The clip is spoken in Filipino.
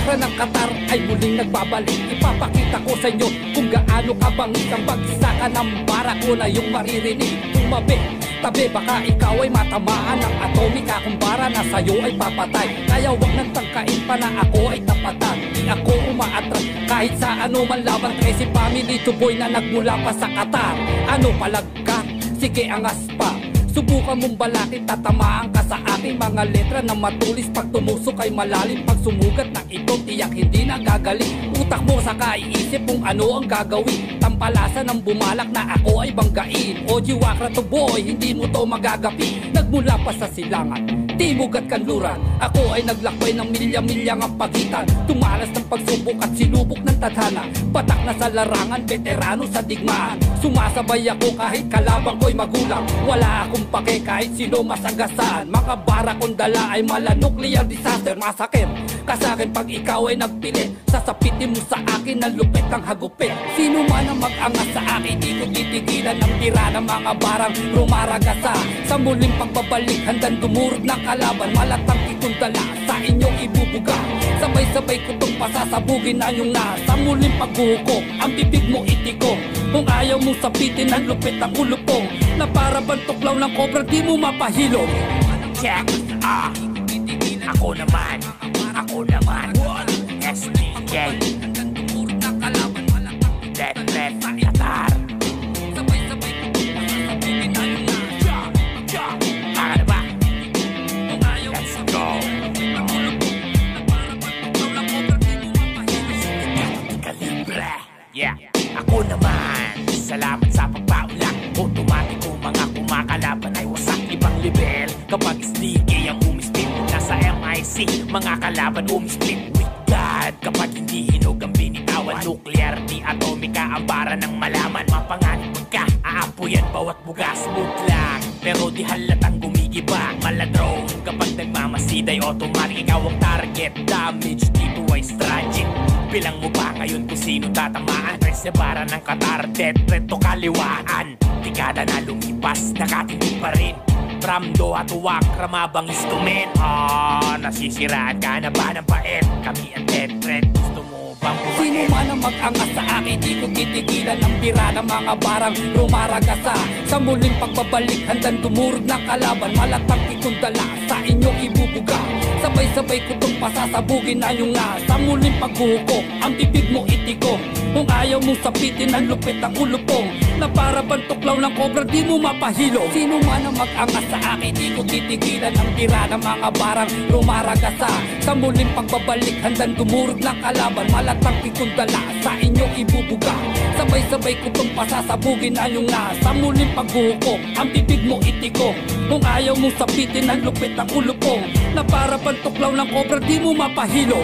letra ng Qatar ay muling nagbabalik. Ipapakita ko sa inyo kung gaano kabangis ang bagsa ng bara ko na yung maririnig. Tumabi, tabi, baka ikaw ay matamaan ng atomika. Kung bara na sa'yo ay papatay, kaya wag nang tangkain pa na ako ay tapatan. Di ako umaatras kahit sa ano man laban. Kasi family to boy na nagmula pa sa Qatar. Ano palag ka? Sige angas pa. Subukan mong balakin, tatamaan ka sa aking mga letra na matulis. Pag tumusok ay malalim, pag sumugat ng ito tiyak hindi na gagaling. Utak mo sa kaiisip kung ano ang gagawin. Tampalasan ng bumalak na ako ay banggain. O jiwakra to boy, hindi mo to magagapi. Nagmula pa sa silangan, timog at kanluran, ako ay naglakbay ng milya-milyang ang pagitan. Tumalas ng pagsubok at sinubok ng tadhana. Patak na sa larangan, veterano sa digmaan. Sumasabay ako kahit kalabang ko'y magulang. Wala akong pake kahit sino masagasaan. Mga bara kong dala ay mala nuclear disaster. Masakit ka sa akin pag ikaw ay nagpilit. Sasapitin mo sa akin ang lupit ng hagupit. Sino man ang mag-angas sa akin, di ko titigilan ang tira ng mga barang rumaragasa. Sa muling pagbabalik, handang dumurog ng kalaban. Malatang itong dala sa inyong ibubuga. Sabay-sabay ko itong pasasabugin na yung nasa muling paghuhukom. Ang bibig mo itikong, kung ayaw mong sapitin ang lupit ang ulupong. Na para bang tuklaw ng kobra di mo mapahilong. Check, ako naman SDJ Death Qatar. Sabay-sabay ko itong pasasabugin na yung nasa. Para ba? Let's go. Kalibre. Yeah, ako naman. Salamat sa pagpaulak. Automatic mga kumakalaban ay wasak ibang level. Kapag SDK ang umisplit, nasa MIC mga kalaban umisplit with God. Kapag hindi hinog ang binitawan, nuclear di atomika ang bara ng malaman. Mapanganib ka, aapuyan bawat buga. Smooth lang, pero di halatang gumigiba. Maladrone kapag nagmamasiday, automatic ikaw ang target. Damage dito ay tragic. Bilang mo ba ngayon kung sino tatamaan? Press na bara ng Qatar, death threat to kaliwaan. Dekada na lumipas, nakatingin pa rin. From Doha to Accra, mabangis to men. Nasisiraan ka na ba ng paet? Kami ang death threat, gusto mo bang bumaet? Sino man ang mag-angas sa akin, di ko titigilan ang bira ng mga barang rumaragasa. Sa muling pagbabalik, handang dumurog ng kalaban. Malatang itong dala sa inyong ibubuga. Sabay-sabay ko itong pasasabugin na yung nasa muling paghuhukom. Ang bibig mo itikong, kung ayaw mong sapitin ang lupit ang ulupong. Na para bang tuklaw ng kobra di mo mapahilong. Sino man ang mag-angas sa akin, di ko titigilan ang tira ng mga barang rumaragasa. Sa muling pagbabalik, handang dumurog ng kalaban. Malatang itong dala sa inyong ibubuga. Sabay-sabay ko itong pasasabugin na yung nasa muling paghuhukom. Ang bibig mo itikong, kung ayaw mong sapitin ang lupit ang ulupong. Na para bang tuklaw ng kobra di mo mapahilong.